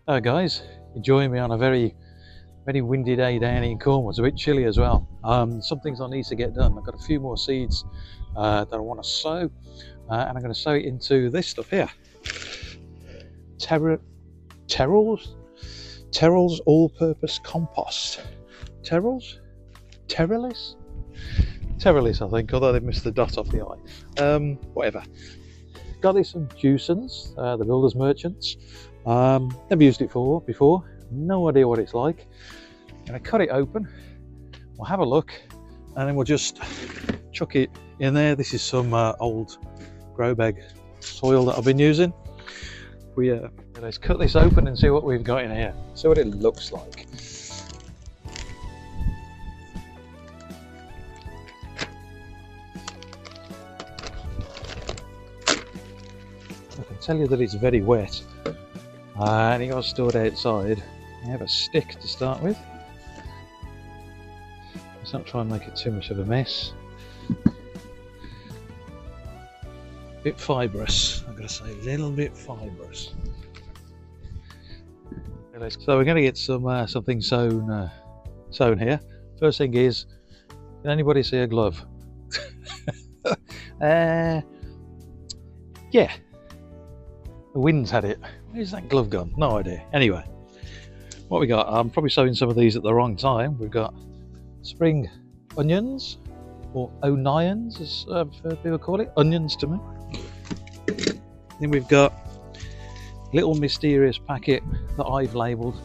Guys, you join me on a very windy day down in Cornwall. It's a bit chilly as well. Some things I need to get done. I've got a few more seeds that I want to sow, and I'm going to sow it into this stuff here. Terrell's all-purpose compost. Terrellis, I think, although they missed the dot off the I. Whatever. Got this from Juicens, the builders merchants. Never used it before. No idea what it's like. I'm going to cut it open. We'll have a look, and then we'll just chuck it in there. This is some old grow bag soil that I've been using. Let's cut this open and see what we've got in here. See what it looks like. I can tell you that it's very wet, and it got stored outside. I have a stick to start with. Let's not try and make it too much of a mess. Bit fibrous, I'm going to say a little bit fibrous. So we're going to get something sown here. First thing is, can anybody see a glove? Yeah, the wind's had it. Where's that glove gone? No idea. Anyway, what we got? I'm probably sowing some of these at the wrong time. We've got spring onions, or onions as people call it. Onions to me. Then we've got a little mysterious packet that I've labelled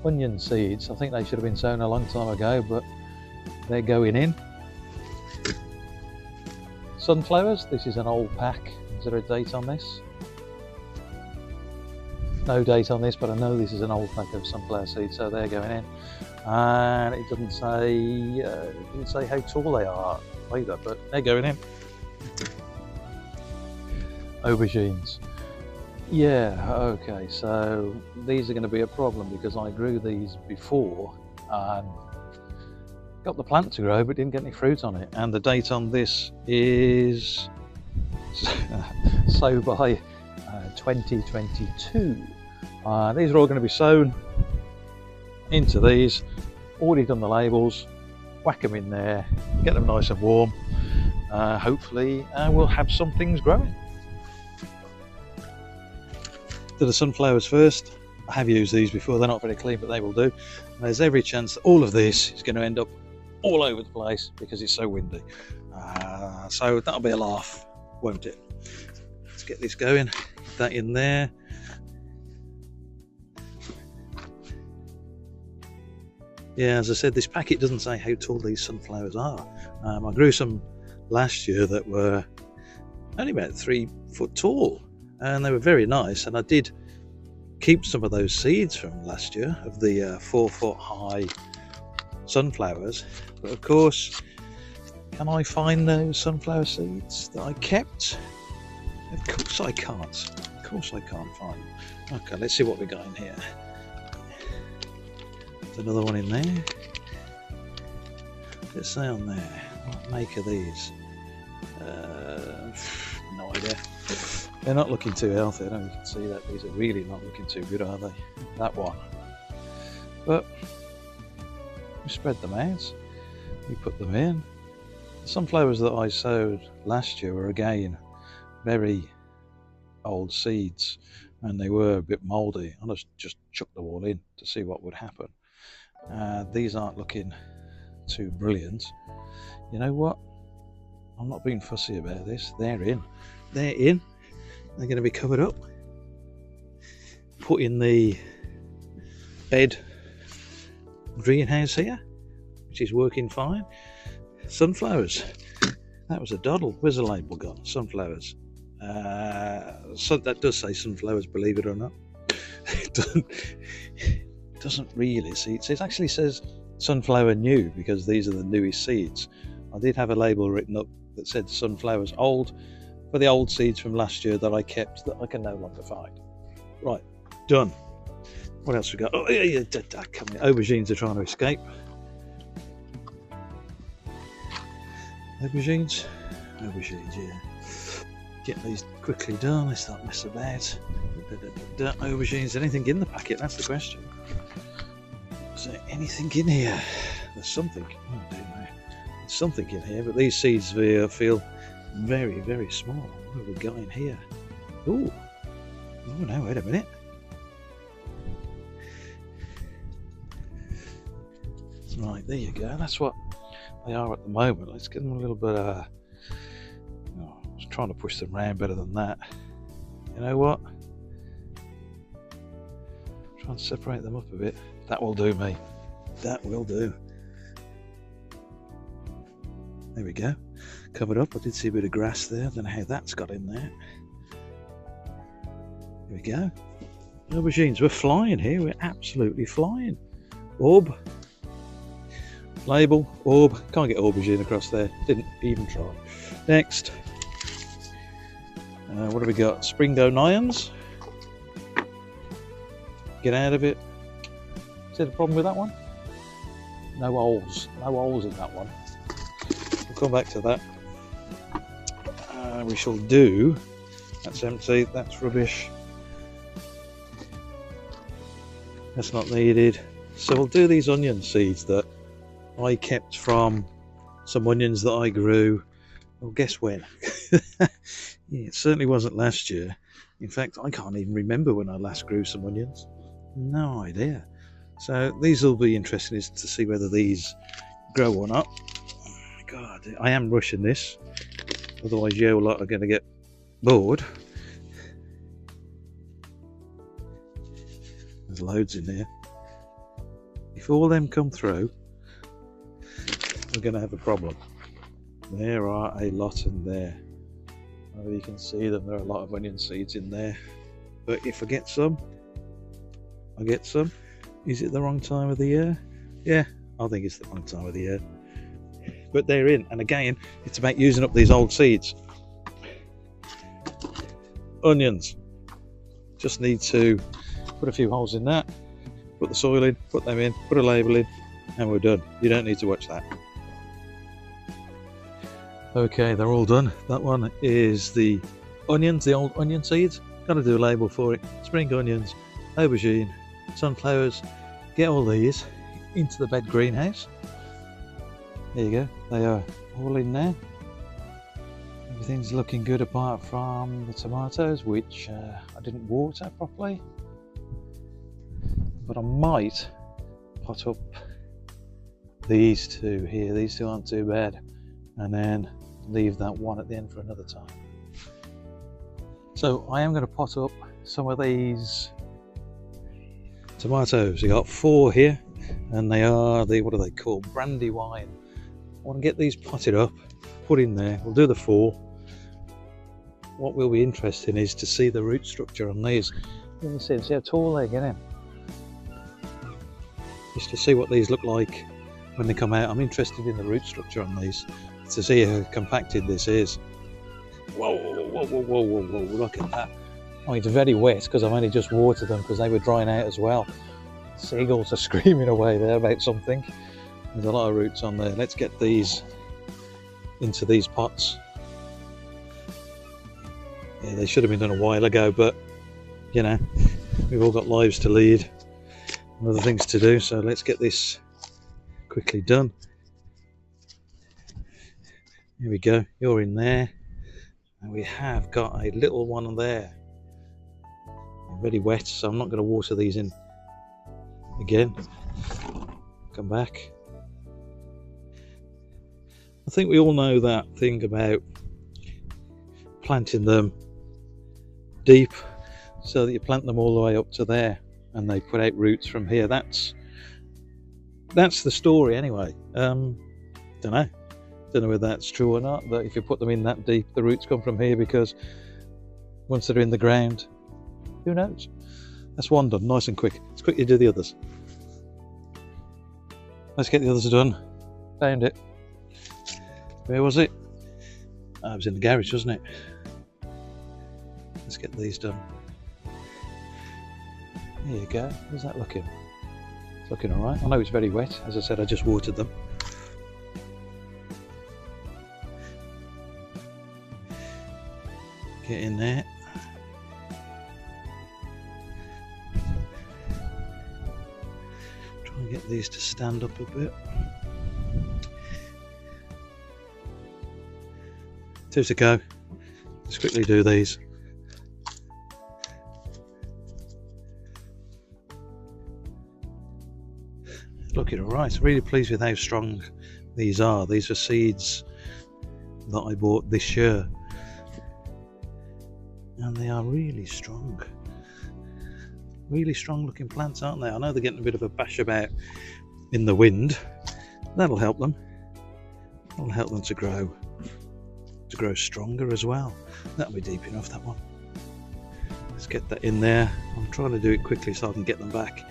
onion seeds. I think they should have been sown a long time ago, but they're going in. Sunflowers. This is an old pack. Is there a date on this? No date on this, but I know this is an old pack of sunflower seeds, so they're going in. And it doesn't say how tall they are either, but they're going in. Aubergines. Yeah, okay, so these are going to be a problem because I grew these before and got the plant to grow but didn't get any fruit on it. And the date on this is sow by 2022. These are all going to be sown into these. Already done the labels, whack them in there, get them nice and warm. Hopefully we'll have some things growing. To the sunflowers first. I have used these before, they're not very clean, but they will do. And there's every chance that all of this is going to end up all over the place because it's so windy. So that'll be a laugh, won't it? Let's get this going, get that in there. Yeah, as I said, this packet doesn't say how tall these sunflowers are. I grew some last year that were only about 3 foot tall, and they were very nice. And I did keep some of those seeds from last year of the 4 foot high sunflowers. But of course, can I find those sunflower seeds that I kept? Of course I can't. Of course I can't find them. Okay, let's see what we got in here. There's another one in there. Let's say on there. What make are these? No idea. They're not looking too healthy. I don't know if you can see that. These are really not looking too good, are they? That one. But we spread them out. We put them in. The sunflowers that I sowed last year were again very old seeds, and they were a bit mouldy. I just chucked them all in to see what would happen. These aren't looking too brilliant. You know what? I'm not being fussy about this. They're in. They're in. They're going to be covered up. Put in the bed greenhouse here, which is working fine. Sunflowers. That was a doddle. Where's the label gone? Sunflowers. So that does say sunflowers, believe it or not. It doesn't really see. It actually says sunflower new because these are the newest seeds. I did have a label written up that said sunflowers old for the old seeds from last year that I kept that I can no longer find. Right, done. What else we got? Oh yeah, aubergines are trying to escape. Aubergines, yeah. Get these quickly done. Let's not mess about. Aubergines, anything in the packet? That's the question. Is there anything in here? There's something. Oh dear me. There's something in here, but these seeds feel very, very small. What have we got in here? Ooh. Oh no, wait a minute. Right, there you go. That's what they are at the moment. Let's get them a little bit. I was trying to push them around better than that. You know what? Try and separate them up a bit. That will do, me. That will do. There we go. Covered up. I did see a bit of grass there. I don't know how that's got in there. There we go. Aubergines. We're flying here. We're absolutely flying. Orb. Label. Orb. Can't get aubergine across there. Didn't even try. Next. What have we got? Springo Nyons. Get out of it. Is there a problem with that one? No holes. No holes in that one. We'll come back to that. We shall do. That's empty. That's rubbish. That's not needed. So we'll do these onion seeds that I kept from some onions that I grew. Well, guess when? Yeah, it certainly wasn't last year. In fact, I can't even remember when I last grew some onions. No idea. So these will be interesting is to see whether these grow or not. Oh my God, I am rushing this. Otherwise you lot are going to get bored. There's loads in there. If all them come through, we're going to have a problem. There are a lot in there. Oh, you can see them. There are a lot of onion seeds in there. But if I get some, I get some. Is it the wrong time of the year? Yeah, I think it's the wrong time of the year. But they're in. And again, it's about using up these old seeds. Onions. Just need to put a few holes in that. Put the soil in, put them in, put a label in, and we're done. You don't need to watch that. Okay, they're all done. That one is the onions, the old onion seeds. Got to do a label for it. Spring onions, aubergine, sunflowers. Get all these into the bed greenhouse. There you go. They are all in there. Everything's looking good apart from the tomatoes, which I didn't water properly. But I might pot up these two here. These two aren't too bad. And then leave that one at the end for another time. So I am going to pot up some of these tomatoes. You got 4 here, and they are the, what are they called? Brandywine. I want to get these potted up, put in there. We'll do the 4. What will be interesting is to see the root structure on these. You can see how tall they're getting. Just to see what these look like when they come out. I'm interested in the root structure on these, to see how compacted this is. Whoa, whoa, whoa, whoa, whoa, whoa, look at that. Oh, it's very wet because I've only just watered them because they were drying out as well. Seagulls are screaming away there about something. There's a lot of roots on there. Let's get these into these pots. Yeah, they should have been done a while ago, but you know, we've all got lives to lead and other things to do, so let's get this quickly done. Here we go, you're in there, and we have got a little one there. Very wet, so I'm not going to water these in again. Come back. I think we all know that thing about planting them deep so that you plant them all the way up to there and they put out roots from here. That's the story anyway. Don't know whether that's true or not, but if you put them in that deep, the roots come from here, because once they're in the ground, who knows? That's one done, nice and quick. Let's quickly do the others. Let's get the others done. Found it. Where was it? Oh, it was in the garage, wasn't it? Let's get these done. There you go. How's that looking? It's looking alright. I know it's very wet. As I said, I just watered them. Get in there. these to stand up a bit. Two to go. Let's quickly do these. Looking alright. Really pleased with how strong these are. These are seeds that I bought this year, and they are really strong. Really strong looking plants, aren't they? I know they're getting a bit of a bash about in the wind. That'll help them. That'll help them to grow stronger as well. That'll be deep enough, that one. Let's get that in there. I'm trying to do it quickly so I can get them back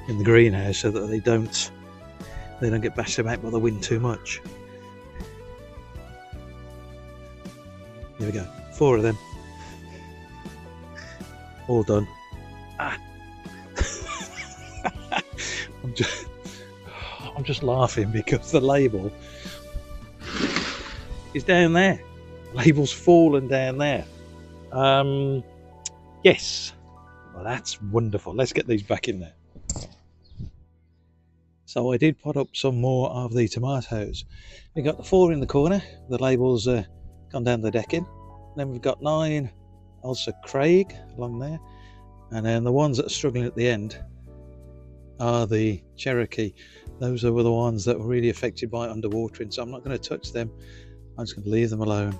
in the greenhouse so that they don't get bashed about by the wind too much. There we go. 4 of them. All done. I'm just laughing because the label is down there. The label's fallen down there. Yes. Well, that's wonderful. Let's get these back in there. So I did pot up some more of the tomatoes. We got the 4 in the corner. The label's gone down the decking. Then we've got 9 also Craig along there. And then the ones that are struggling at the end are the Cherokee. Those were the ones that were really affected by underwatering, so I'm not going to touch them. I'm just going to leave them alone.